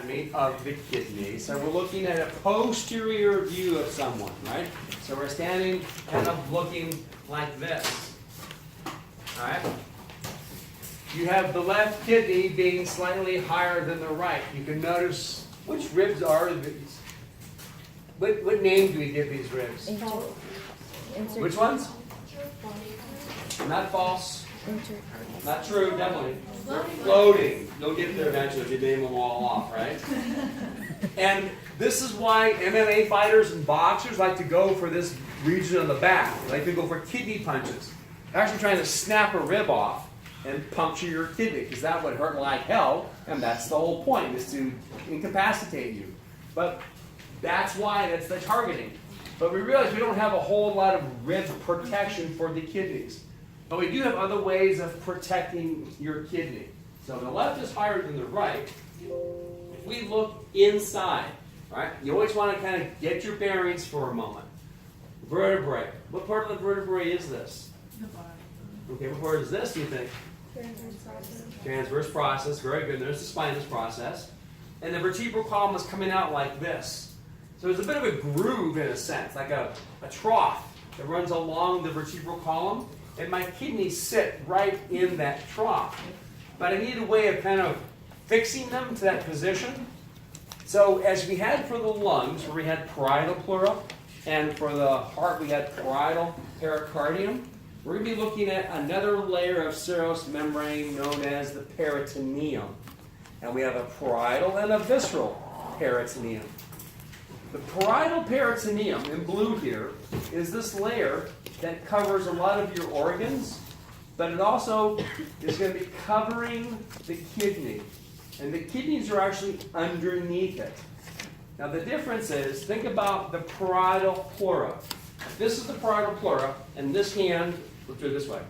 anatomy of the kidney. So we're looking at a posterior view of someone, right? So we're standing kind of looking like this. All right? You have the left kidney being slightly higher than the right. You can notice which ribs are these. What name do we give these ribs? Which ones? Not false. Not true, definitely. Floating. You'll get there eventually if you name them all off, right? And this is why MMA fighters and boxers like to go for this region on the back. They like to go for kidney punches. They're actually trying to snap a rib off and puncture your kidney, because that would hurt like hell, and that's the whole point, is to incapacitate you. But that's why that's the targeting. But we realize we don't have a whole lot of rib protection for the kidneys. But we do have other ways of protecting your kidney. So the left is higher than the right. If we look inside, right, you always want to kind of get your bearings for a moment. Vertebrae. What part of the vertebrae is this? The bottom. Okay, what part is this, do you think? Transverse process. Very good. There's the spinous process. And the vertebral column is coming out like this. So there's a bit of a groove in a sense, like a trough that runs along the vertebral column. And my kidneys sit right in that trough. But I need a way of kind of fixing them to that position. So as we had for the lungs, where we had parietal pleura, and for the heart we had parietal pericardium, we're going to be looking at another layer of serous membrane known as the peritoneum. And we have a parietal and a visceral peritoneum. The parietal peritoneum, in blue here, is this layer that covers a lot of your organs, but it also is going to be covering the kidney. And the kidneys are actually underneath it. Now the difference is, think about the parietal pleura. This is the parietal pleura, and this hand, let's do it this way.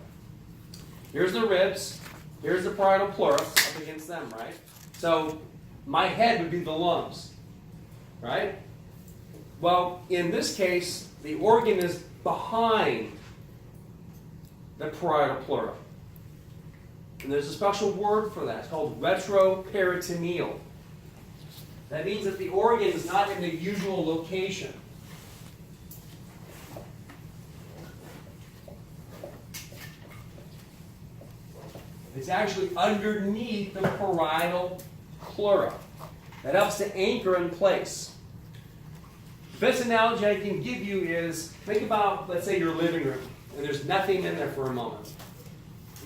Here's the ribs, here's the parietal pleura up against them, right? So my head would be the lungs, right? Well, in this case, the organ is behind the parietal pleura. And there's a special word for that. It's called retroperitoneal. That means that the organ is not in the usual location. It's actually underneath the parietal pleura. That helps to anchor in place. The best analogy I can give you is, think about, let's say, your living room, and there's nothing in there for a moment.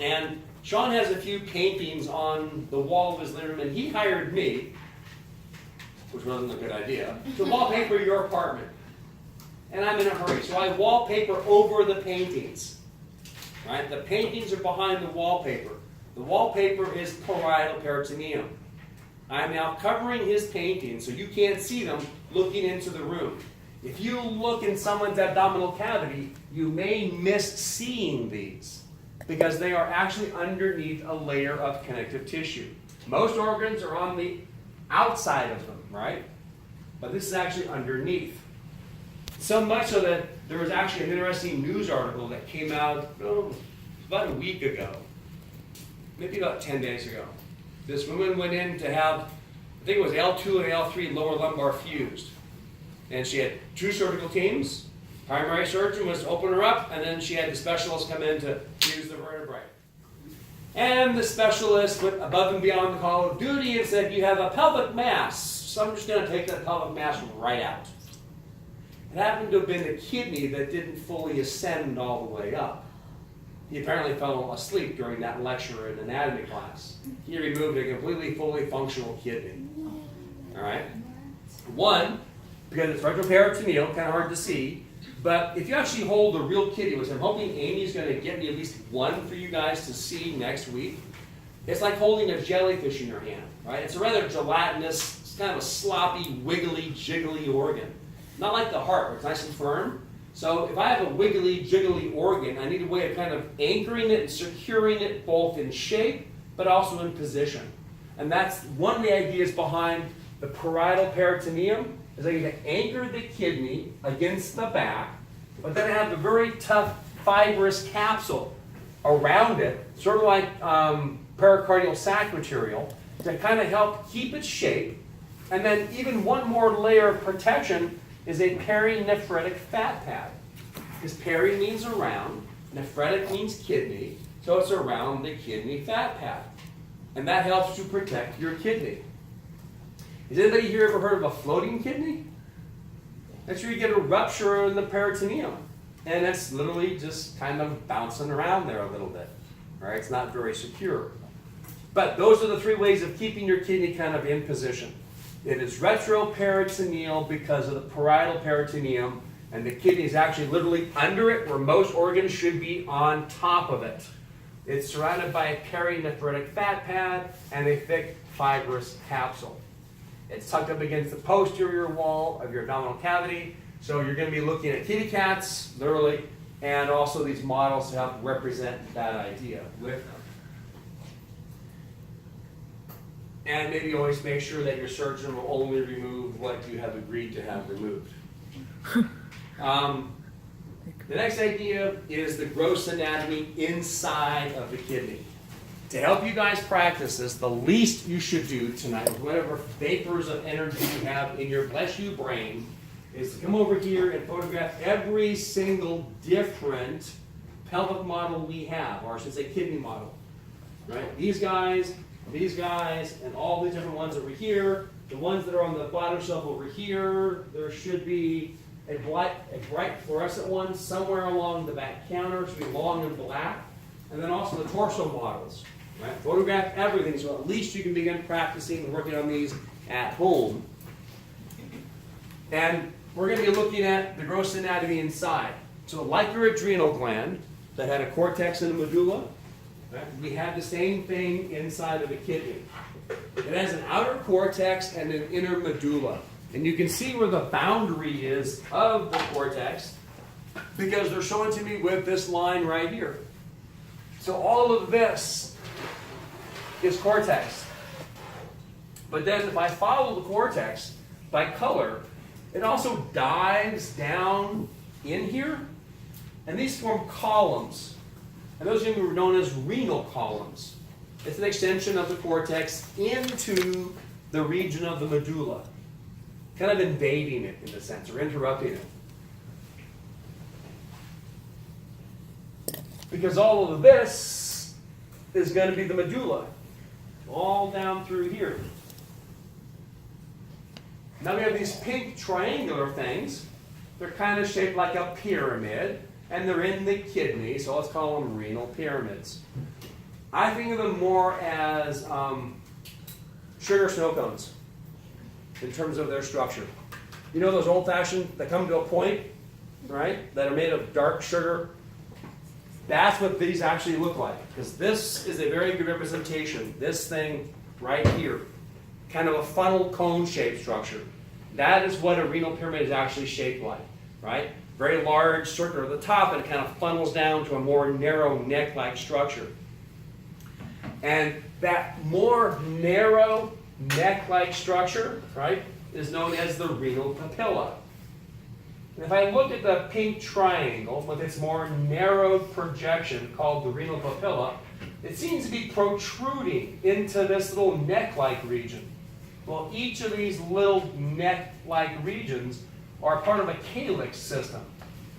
And Sean has a few paintings on the wall of his living room, and he hired me, which wasn't a good idea, to wallpaper your apartment. And I'm in a hurry, so I wallpaper over the paintings. Right? The paintings are behind the wallpaper. The wallpaper is parietal peritoneum. I'm now covering his paintings so you can't see them looking into the room. If you look in someone's abdominal cavity, you may miss seeing these because they are actually underneath a layer of connective tissue. Most organs are on the outside of them, right? But this is actually underneath. So much so that there was actually an interesting news article that came out about a week ago, maybe about 10 days ago. This woman went in to have, I think it was L2 and L3 lower lumbar fused. And she had two surgical teams. Primary surgeon was to open her up, and then she had the specialist come in to fuse the vertebrae. And the specialist went above and beyond the call of duty and said, you have a pelvic mass, so I'm just going to take that pelvic mass right out. It happened to have been the kidney that didn't fully ascend all the way up. He apparently fell asleep during that lecture in anatomy class. He removed a completely, fully functional kidney. All right? One, because it's retroperitoneal, kind of hard to see. But if you actually hold a real kidney, which I'm hoping Amy's going to get me at least one for you guys to see next week, it's like holding a jellyfish in your hand, right? It's a rather gelatinous, it's kind of a sloppy, wiggly, jiggly organ. Not like the heart, where it's nice and firm. So if I have a wiggly, jiggly organ, I need a way of kind of anchoring it and securing it both in shape, but also in position. And that's one of the ideas behind the parietal peritoneum, is I need to anchor the kidney against the back, but then I have a very tough fibrous capsule around it, sort of like pericardial sac material, to kind of help keep its shape And then even one more layer of protection is a perinephritic fat pad. Because peri means around, nephritic means kidney, so it's around the kidney fat pad. And that helps to protect your kidney. Has anybody here ever heard of a floating kidney? That's where you get a rupture in the peritoneum. And it's literally just kind of bouncing around there a little bit. All right? It's not very secure. But those are the three ways of keeping your kidney kind of in position. It is retroperitoneal because of the parietal peritoneum, and the kidney is actually literally under it, where most organs should be on top of it. It's surrounded by a perinephritic fat pad and a thick fibrous capsule. It's tucked up against the posterior wall of your abdominal cavity, so you're going to be looking at kitty cats, literally, and also these models to help represent that idea with them. And maybe always make sure that your surgeon will only remove what you have agreed to have removed. The next idea is the gross anatomy inside of the kidney. To help you guys practice this, the least you should do tonight, with whatever vapors of energy you have in your bless you brain, is to come over here and photograph every single different pelvic model we have, or I should say kidney model. Right? These guys, and all these different ones over here. The ones that are on the bottom shelf over here, there should be a bright fluorescent one somewhere along the back counter. It should be long and black. And then also the torso models. Right? Photograph everything so at least you can begin practicing and working on these at home. And we're going to be looking at the gross anatomy inside. So like your adrenal gland that had a cortex and a medulla, right? We have the same thing inside of the kidney. It has an outer cortex and an inner medulla. And you can see where the boundary is of the cortex because they're showing to me with this line right here. So all of this is cortex. But then if I follow the cortex by color, it also dives down in here, and these form columns. And those are known as renal columns. It's an extension of the cortex into the region of the medulla, kind of invading it in a sense, or interrupting it. Because all of this is going to be the medulla, all down through here. Now we have these pink triangular things. They're kind of shaped like a pyramid, and they're in the kidney, so let's call them renal pyramids. I think of them more as sugar snow cones in terms of their structure. You know those old-fashioned that come to a point, right, that are made of dark sugar? That's what these actually look like, because this is a very good representation. This thing right here, kind of a funnel cone-shaped structure. That is what a renal pyramid is actually shaped like, right? Very large circle at the top, and it kind of funnels down to a more narrow neck-like structure. And that more narrow neck-like structure, right, is known as the renal papilla. And if I look at the pink triangle with its more narrowed projection called the renal papilla, it seems to be protruding into this little neck-like region. Well, each of these little neck-like regions are part of a calyx system.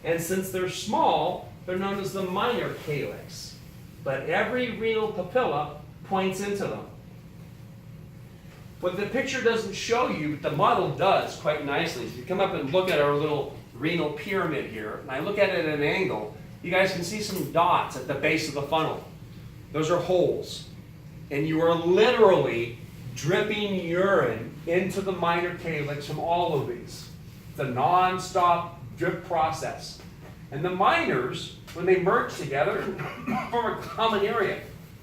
And since they're small, they're known as the minor calyx. But every renal papilla points into them. What the picture doesn't show you, but the model does quite nicely. If you come up and look at our little renal pyramid here, and I look at it at an angle, you guys can see some dots at the base of the funnel. Those are holes. And you are literally dripping urine into the minor calyx from all of these. It's a non-stop drip process. And the minors, when they merge together, form a common area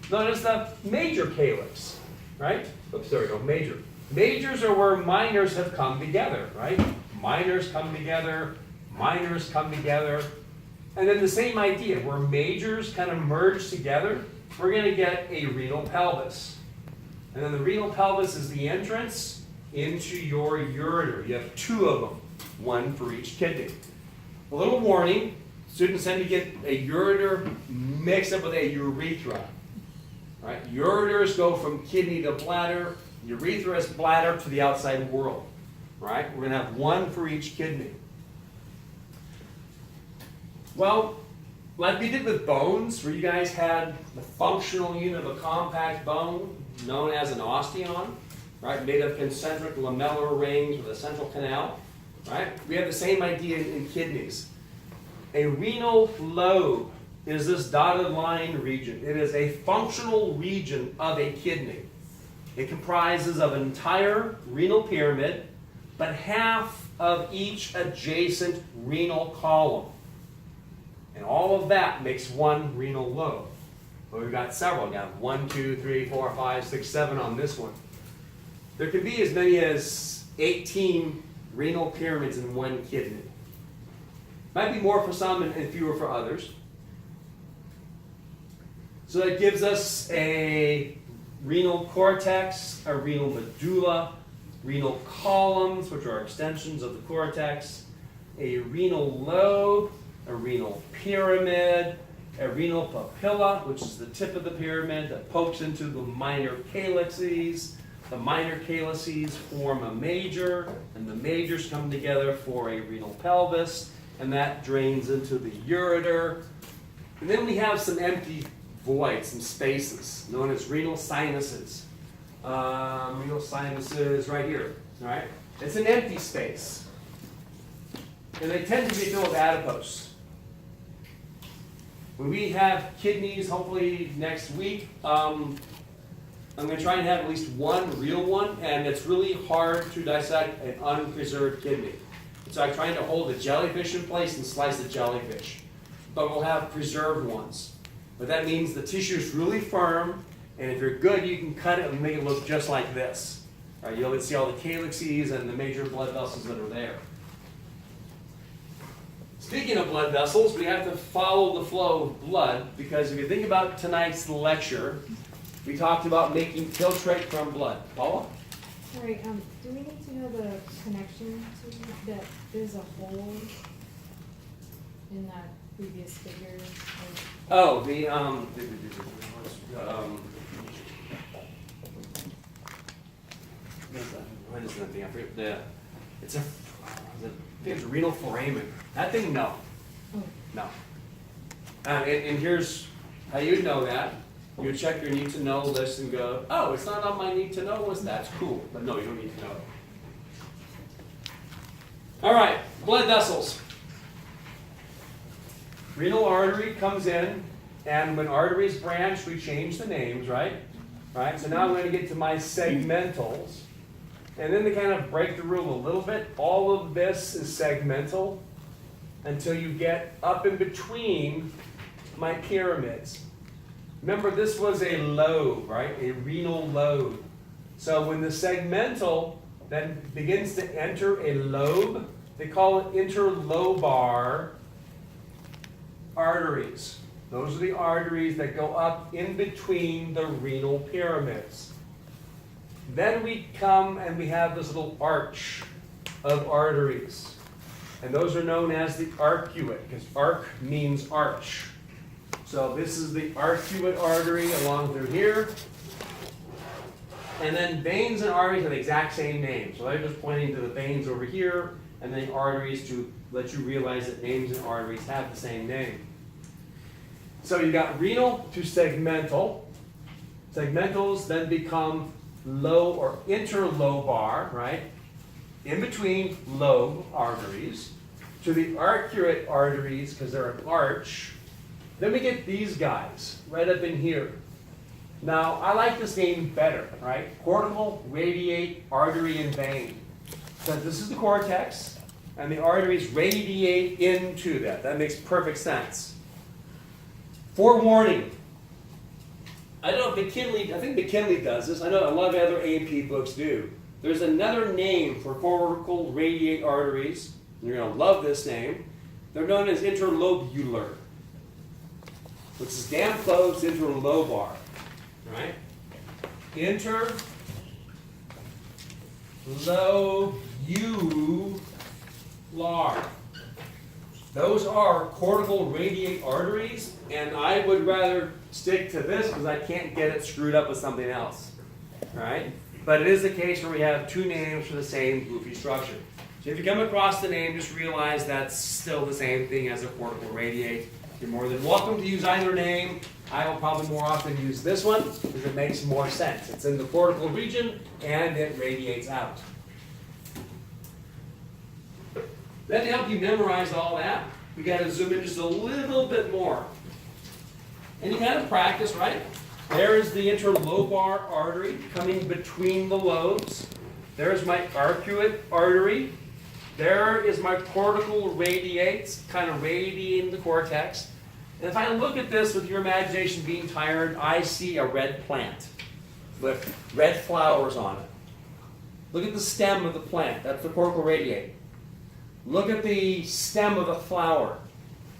known as the major calyx, right? Oops, there we go, major. Majors are where minors have come together, right? Minors come together, minors come together. And then the same idea, where majors kind of merge together, we're going to get a renal pelvis. And then the renal pelvis is the entrance into your ureter. You have two of them, one for each kidney. A little warning, students tend to get a ureter mixed up with a urethra. Right? Ureters go from kidney to bladder. urethra is bladder to the outside world, right? We're going to have one for each kidney. Well, like we did with bones, where you guys had the functional unit of a compact bone known as an osteon, right, made of concentric lamellar rings with a central canal, right? We have the same idea in kidneys. A renal lobe is this dotted line region. It is a functional region of a kidney. It comprises of an entire renal pyramid, but half of each adjacent renal column. And all of that makes one renal lobe. Well, we've got several. We've got 1, 2, 3, 4, 5, 6, 7 on this one. There can be as many as 18 renal pyramids in one kidney. Might be more for some and fewer for others. So that gives us a renal cortex, a renal medulla, renal columns, which are extensions of the cortex, a renal lobe, a renal pyramid, a renal papilla, which is the tip of the pyramid that pokes into the minor calyces. The minor calyces form a major, and the majors come together for a renal pelvis, and that drains into the ureter. And then we have some empty voids, some spaces, known as renal sinuses. Renal sinuses right here, right? It's an empty space. And they tend to be filled with adipose. When we have kidneys, hopefully next week, I'm going to try and have at least one real one, and it's really hard to dissect an unpreserved kidney. It's like trying to hold a jellyfish in place and slice the jellyfish. But we'll have preserved ones. But that means the tissue is really firm, and if you're good, you can cut it and make it look just like this. All right, you'll see all the calyces and the major blood vessels that are there. Speaking of blood vessels, we have to follow the flow of blood, because if you think about tonight's lecture, we talked about making filtrate from blood. Paula? Sorry, do we need to know the connection to that there's a hole in that previous figure? Oh, what is that thing? I forget. It's renal foramen. That thing, no. Oh. No. And here's how you know that. You check your need to know list and go, oh, it's not on my need to know list. That's cool. But no, you don't need to know it. All right, blood vessels. Renal artery comes in, and when arteries branch, we change the names, right? Right. So now I'm going to get to my segmentals. And then to kind of break the rule a little bit, all of this is segmental until you get up in between my pyramids. Remember, this was a lobe, right? A renal lobe. So when the segmental then begins to enter a lobe, they call it interlobar arteries. Those are the arteries that go up in between the renal pyramids. Then we come and we have this little arch of arteries. And those are known as the arcuate, because arc means arch. So this is the arcuate artery along through here. And then veins and arteries have the exact same name. So I'm just pointing to the veins over here, and then arteries to let you realize that names and arteries have the same name. So you got renal to segmental. Segmentals then become low or interlobar, right? In between lobe arteries to the arcuate arteries, because they're an arch. Then we get these guys right up in here. Now, I like this name better, right? Cortical, radiate, artery, and vein. So this is the cortex, and the arteries radiate into that. That makes perfect sense. Forewarning. I don't know if McKinley, I think McKinley does this. I know a lot of other AP books do. There's another name for cortical radiate arteries. You're going to love this name. They're known as interlobular, which is damn close to interlobar, right? Interlobular. Those are cortical radiate arteries, and I would rather stick to this because I can't get it screwed up with something else, right? but it is the case where we have two names for the same goofy structure. So if you come across the name, just realize that's still the same thing as a cortical radiate. You're more than welcome to use either name. I will probably more often use this one because it makes more sense. It's in the cortical region and it radiates out. Then to help you memorize all that, we got to zoom in just a little bit more. And you kind of practice, right? There's the interlobar artery coming between the lobes. There's my arcuate artery. There is my cortical radiates, kind of radiating the cortex. And if I look at this with your imagination being tired, I see a red plant with red flowers on it. Look at the stem of the plant. That's the cortical radiate. Look at the stem of the flower,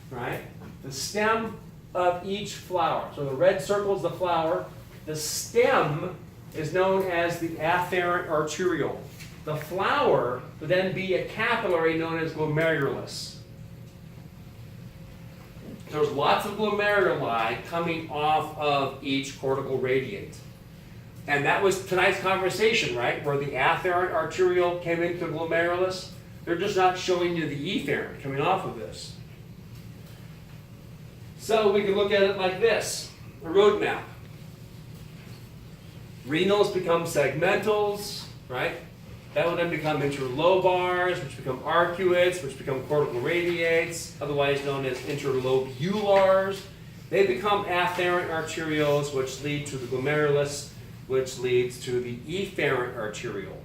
right? The stem of each flower. So the red circle is the flower. The stem is known as the afferent arteriole. The flower would then be a capillary known as glomerulus. There's lots of glomeruli coming off of each cortical radiate. And that was tonight's conversation, right? Where the afferent arteriole came into the glomerulus. They're just not showing you the efferent coming off of this. So we can look at it like this, a road map. Renals become segmentals, right? That will then become interlobars, which become arcuates, which become cortical radiates, otherwise known as interlobulars. They become afferent arterioles, which lead to the glomerulus, which leads to the efferent arteriole.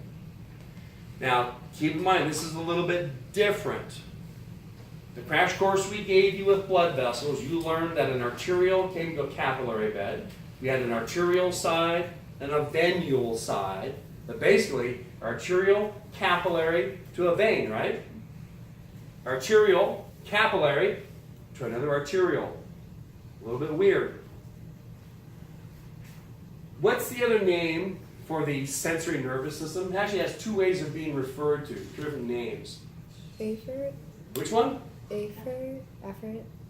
Now, keep in mind, this is a little bit different. The crash course we gave you with blood vessels, you learned that an arteriole came to a capillary bed. We had an arterial side and a venule side. But basically, arterial, capillary to a vein, right? Arterial, capillary to another arteriole. A little bit weird. What's the other name for the sensory nervous system? It actually has two ways of being referred to, two different names. Afferent. Which one? Afferent.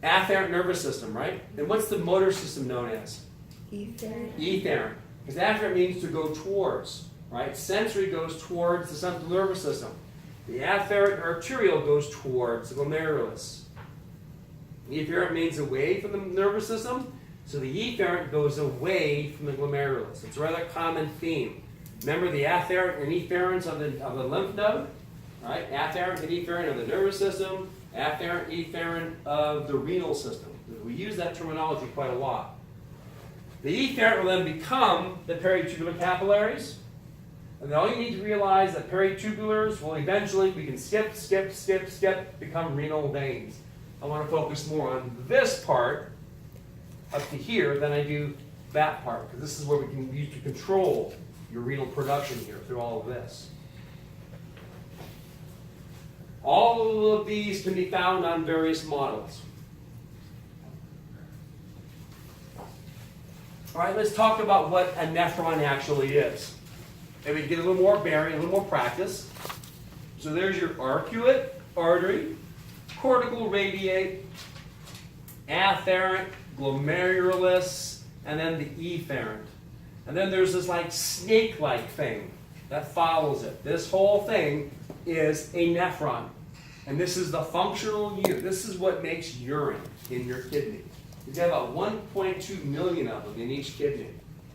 Afferent nervous system, right? And what's the motor system known as? Efferent. Efferent. Because afferent means to go towards, right? Sensory goes towards the central nervous system. The afferent arteriole goes towards the glomerulus. Efferent means away from the nervous system, so the efferent goes away from the glomerulus. It's a rather common theme. Remember the afferent and efferents of the lymph node, right? Afferent and efferent of the nervous system, afferent, efferent of the renal system. We use that terminology quite a lot. The efferent will then become the peritubular capillaries. And then all you need to realize that peritubulars will eventually, we can skip, become renal veins. I want to focus more on this part up to here than I do that part, because this is where we can use to control your renal production here through all of this. All of these can be found on various models. All right, let's talk about what a nephron actually is. Maybe get a little more bearing, a little more practice. So there's your arcuate artery, cortical radiate, afferent, glomerulus, and then the efferent. And then there's this like snake-like thing that follows it. This whole thing is a nephron. And this is the functional unit. This is what makes urine in your kidney. You've got about 1.2 million of them in each kidney.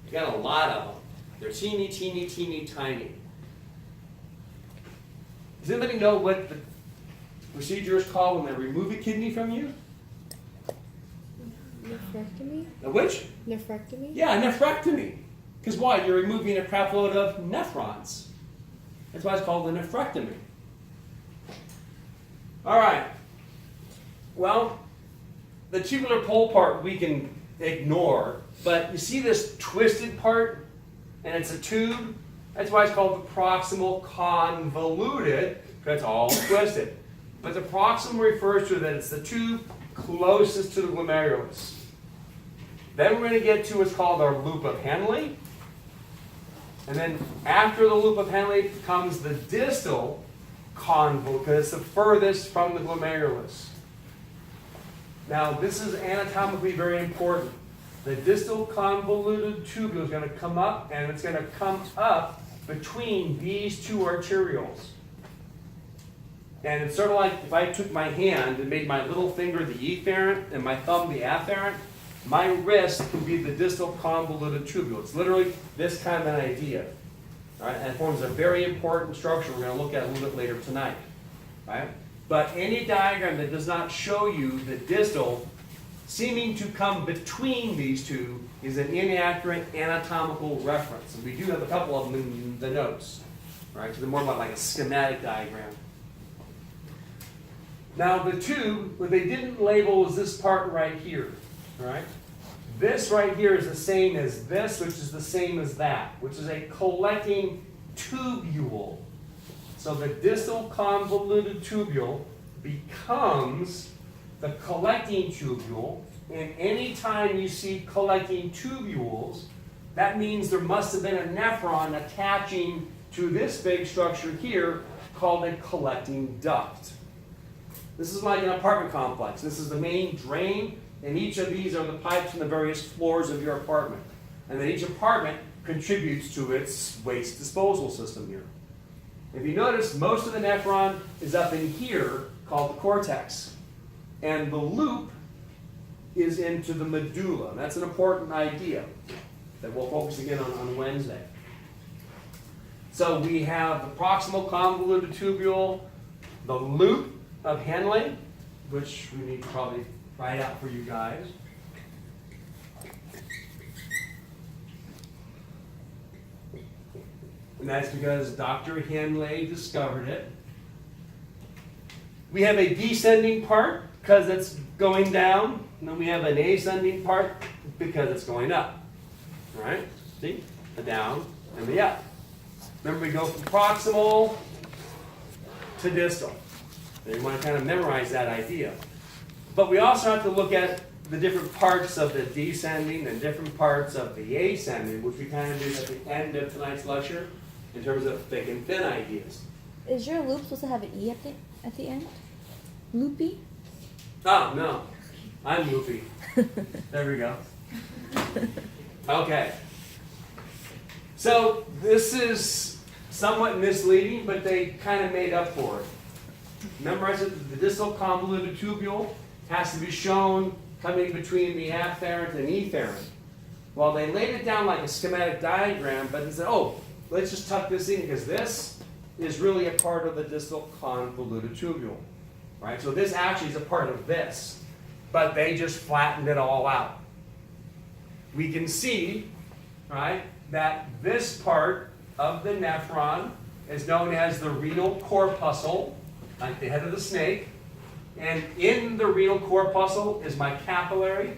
You've got a lot of them. They're teeny, teeny, teeny, tiny. Does anybody know what the procedure is called when they remove a kidney from you? Nephrectomy? A which? Nephrectomy? Yeah, a nephrectomy. Because why? You're removing a crap load of nephrons. That's why it's called a nephrectomy. All right. Well, the tubular pole part we can ignore, but you see this twisted part, and it's a tube. That's why it's called the proximal convoluted, because it's all twisted. But the proximal refers to that it's the tube closest to the glomerulus. Then we're going to get to what's called our loop of Henle. And then after the loop of Henle comes the distal convolute, because it's the furthest from the glomerulus. Now, this is anatomically very important. The distal convoluted tubule is going to come up, and it's going to come up between these two arterioles. And it's sort of like if I took my hand and made my little finger the efferent and my thumb the afferent, my wrist would be the distal convoluted tubule. It's literally this kind of an idea. All right? And it forms a very important structure we're going to look at a little bit later tonight. Right? But any diagram that does not show you the distal seeming to come between these two is an inaccurate anatomical reference. And we do have a couple of them in the notes. Right? So they're more about like a schematic diagram. Now the tube, what they didn't label is this part right here. Right? This right here is the same as this, which is the same as that, which is a collecting tubule. So the distal convoluted tubule becomes the collecting tubule, and any time you see collecting tubules, that means there must have been a nephron attaching to this big structure here called a collecting duct. This is like an apartment complex. This is the main drain, and each of these are the pipes in the various floors of your apartment. And then each apartment contributes to its waste disposal system here. If you notice, most of the nephron is up in here, called the cortex. And the loop is into the medulla. That's an important idea that we'll focus again on Wednesday. So we have the proximal convoluted tubule, the loop of Henle, which we need to probably write out for you guys. And that's because Dr. Henle discovered it. We have a descending part because it's going down, and then we have an ascending part because it's going up. All right? See? The down and the up. Remember, we go from proximal to distal. So you want to kind of memorize that idea. But we also have to look at the different parts of the descending and different parts of the ascending, which we kind of did at the end of tonight's lecture in terms of thick and thin ideas. Is your loop supposed to have an E at the end? Loopy? Oh, no. I'm loopy. There we go. Okay. So this is somewhat misleading, but they kind of made up for it. Remember I said the distal convoluted tubule has to be shown coming between the afferent and efferent. Well, they laid it down like a schematic diagram, but they said, oh, let's just tuck this in because this is really a part of the distal convoluted tubule. Right? So this actually is a part of this, but they just flattened it all out. We can see, right, that this part of the nephron is known as the renal corpuscle, like the head of the snake. And in the renal corpuscle is my capillary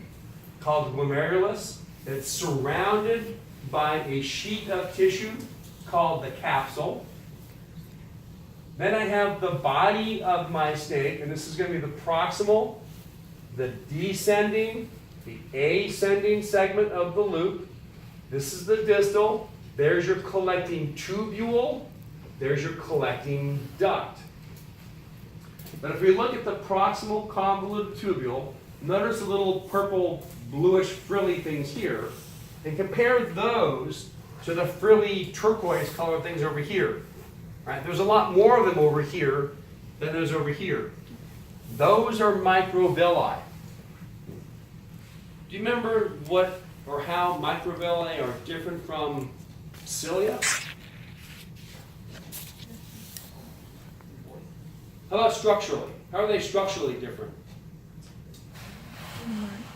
called glomerulus. It's surrounded by a sheet of tissue called the capsule. Then I have the body of my snake, and this is going to be the proximal, the descending, the ascending segment of the loop. This is the distal. There's your collecting tubule. There's your collecting duct. But if we look at the proximal convoluted tubule, notice the little purple, bluish, frilly things here, and compare those to the frilly turquoise colored things over here. Right? There's a lot more of them over here than there's over here. Those are microvilli. Do you remember what or how microvilli are different from cilia? How about structurally? How are they structurally different?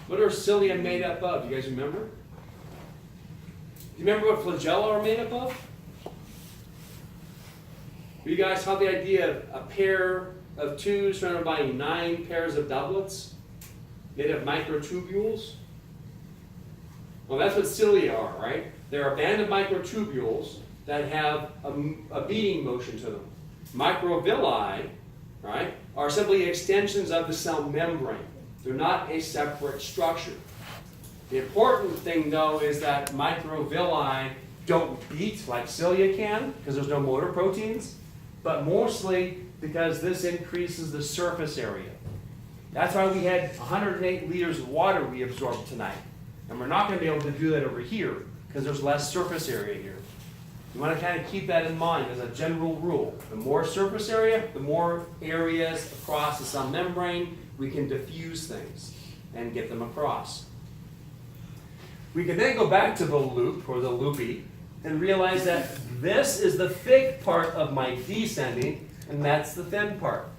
What are cilia made up of? Do you guys remember? Do you remember what flagella are made up of? You guys have the idea of a pair of twos surrounded by 9 pairs of doublets made of microtubules? Well, that's what cilia are, right? They're a band of microtubules that have a beating motion to them. Microvilli, right, are simply extensions of the cell membrane. They're not a separate structure. The important thing, though, is that microvilli don't beat like cilia can, because there's no motor proteins, but mostly because this increases the surface area. That's why we had 108 liters of water we absorbed tonight. And we're not going to be able to do that over here, because there's less surface area here. You want to kind of keep that in mind as a general rule. The more surface area, the more areas across the cell membrane we can diffuse things and get them across. We can then go back to the loop, or the loopy, and realize that this is the thick part of my descending, and that's the thin part,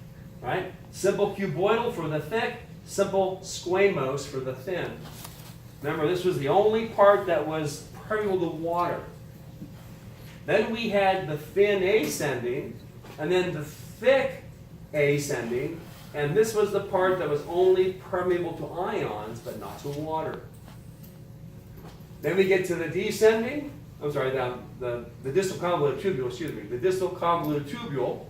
right? Simple cuboidal for the thick, simple squamose for the thin. Remember, this was the only part that was permeable to water. Then we had the thin ascending, and then the thick ascending, and this was the part that was only permeable to ions, but not to water. Then we get to the descending, the distal convoluted tubule, the distal convoluted tubule,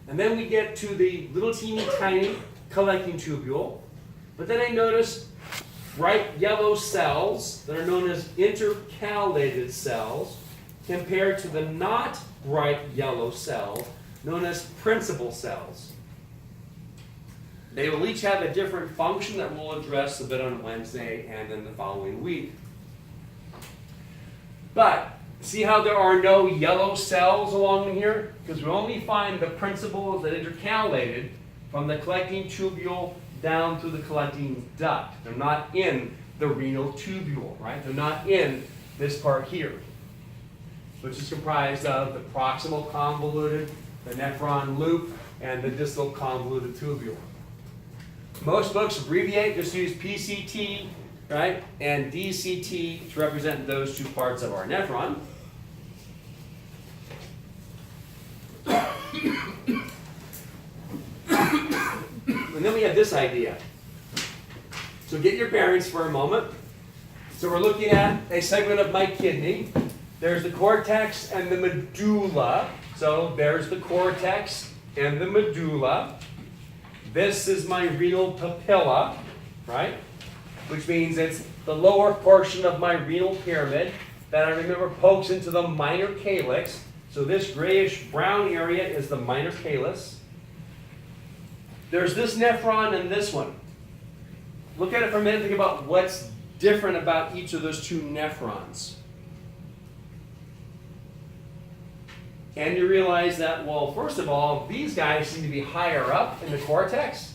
and then we get to the little teeny tiny collecting tubule, but then I notice bright yellow cells that are known as intercalated cells compared to the not bright yellow cells known as principal cells. They will each have a different function that we'll address a bit on Wednesday and then the following week. But see how there are no yellow cells along here? Because we only find the principals that intercalated from the collecting tubule down to the collecting duct. They're not in the renal tubule, right? They're not in this part here, which is comprised of the proximal convoluted, the nephron loop, and the distal convoluted tubule. Most books abbreviate, just use PCT, right, and DCT to represent those two parts of our nephron. And then we have this idea. So get your bearings for a moment. So we're looking at a segment of my kidney. There's the cortex and the medulla. So there's the cortex and the medulla. This is my renal papilla, right? Which means it's the lower portion of my renal pyramid that I remember pokes into the minor calyx. So this grayish brown area is the minor calyx. There's this nephron and this one. Look at it for a minute and think about what's different about each of those two nephrons. And you realize that, well, first of all, these guys seem to be higher up in the cortex.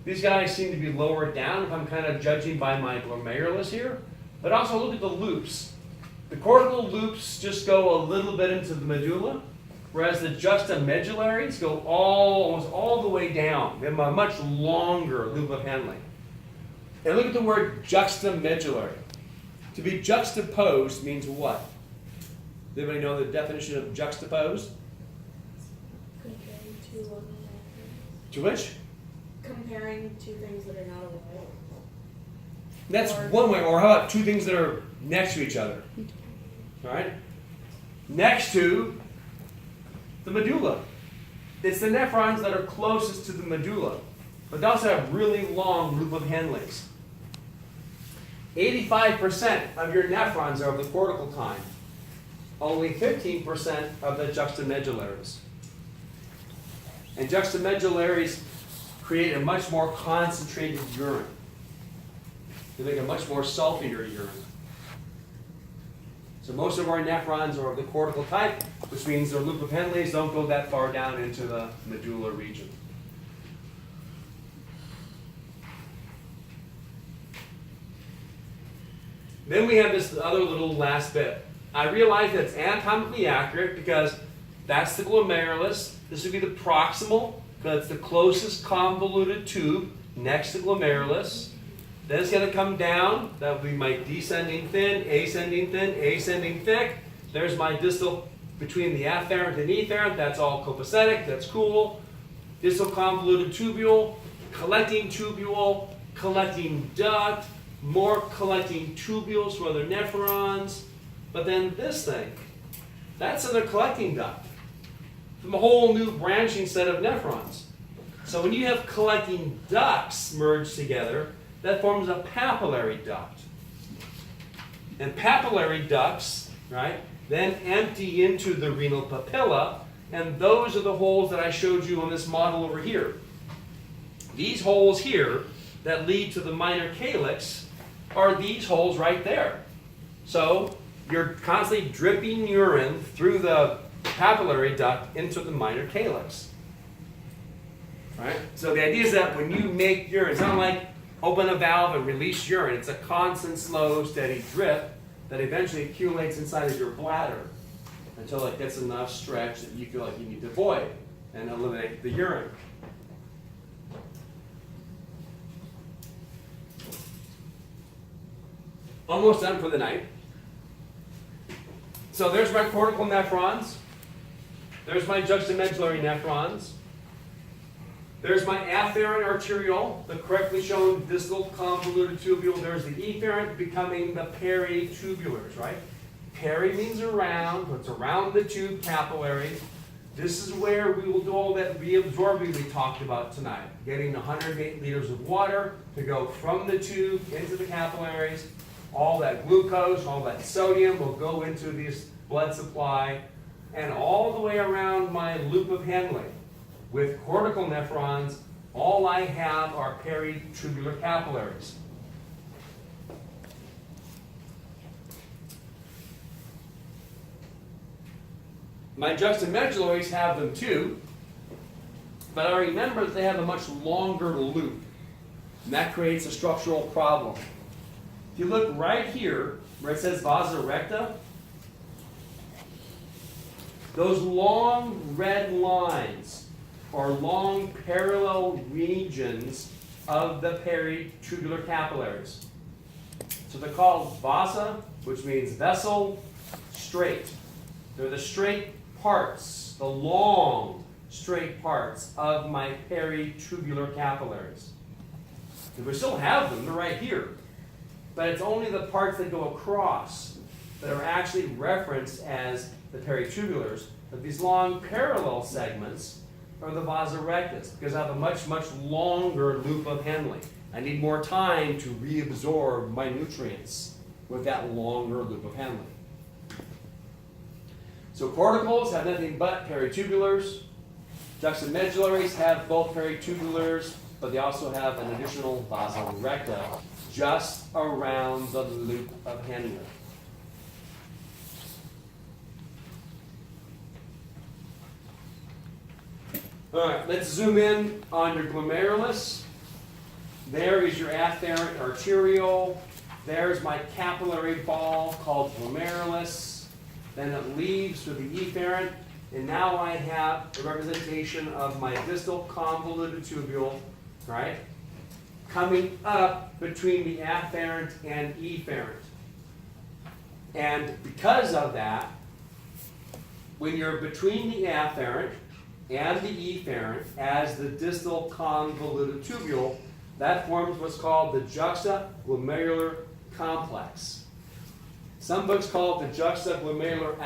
These guys seem to be lower down if I'm kind of judging by my glomerulus here. But also look at the loops. The cortical loops just go a little bit into the medulla, whereas the juxtamedullaries go almost all the way down. They have a much longer loop of Henle. And look at the word juxtamedullary. To be juxtaposed means what? Does anybody know the definition of juxtaposed? Comparing two alike. To which? Comparing two things that are not alike. That's one way. Or how about two things that are next to each other? All right? Next to the medulla. It's the nephrons that are closest to the medulla. But they also have really long loop of Henles. 85% of your nephrons are of the cortical kind. Only 15% of the juxtamedullaries. And juxtamedullaries create a much more concentrated urine. They make a much more saltier urine. So most of our nephrons are of the cortical type, which means their loop of Henles don't go that far down into the medulla region. Then we have this other little last bit. I realize that it's anatomically accurate because that's the glomerulus. This would be the proximal, because it's the closest convoluted tube next to glomerulus. Then it's going to come down. That would be my descending thin, ascending thick. There's my distal between the afferent and efferent. That's all copacetic. That's cool. Distal convoluted tubule, collecting duct, more collecting tubules for other nephrons. But then this thing, that's another collecting duct from a whole new branching set of nephrons. So when you have collecting ducts merged together, that forms a papillary duct. And papillary ducts, right, then empty into the renal papilla, and those are the holes that I showed you on this model over here. These holes here that lead to the minor calyx are these holes right there. So you're constantly dripping urine through the papillary duct into the minor calyx. Right? So the idea is that when you make urine, it's not like open a valve and release urine. It's a constant, slow, steady drip that eventually accumulates inside of your bladder until it gets enough stretch that you feel like you need to void and eliminate the urine. Almost done for the night. So there's my cortical nephrons. There's my juxtamedullary nephrons. There's my afferent arteriole, the correctly shown distal convoluted tubule. There's the efferent becoming the peritubulars, right? Peri means around, so it's around the tube capillary. This is where we will do all that reabsorbing we talked about tonight. Getting 108 liters of water to go from the tube into the capillaries. All that glucose, all that sodium will go into this blood supply and all the way around my loop of Henle. With cortical nephrons, all I have are peritubular capillaries. My juxtamedullaries have them too, but I remember that they have a much longer loop, and that creates a structural problem. If you look right here, where it says vasa recta, those long red lines are long parallel regions of the peritubular capillaries. So they're called vasa, which means vessel, straight. They're the straight parts, the long straight parts of my peritubular capillaries. And we still have them, they're right here. But it's only the parts that go across that are actually referenced as the peritubulars. But these long parallel segments are the vasa rectas, because I have a much, much longer loop of Henle. I need more time to reabsorb my nutrients with that longer loop of Henle. So corticals have nothing but peritubulars. Juxtamedullaries have both peritubulars, but they also have an additional vasa recta just around the loop of Henle. All right, let's zoom in on your glomerulus. There is your afferent arteriole. There's my capillary ball called glomerulus. Then it leaves through the efferent, and now I have a representation of my distal convoluted tubule, right, coming up between the afferent and efferent. And because of that, when you're between the afferent and the efferent as the distal convoluted tubule, that forms what's called the juxtaglomerular complex. Some books call it the juxtaglomerular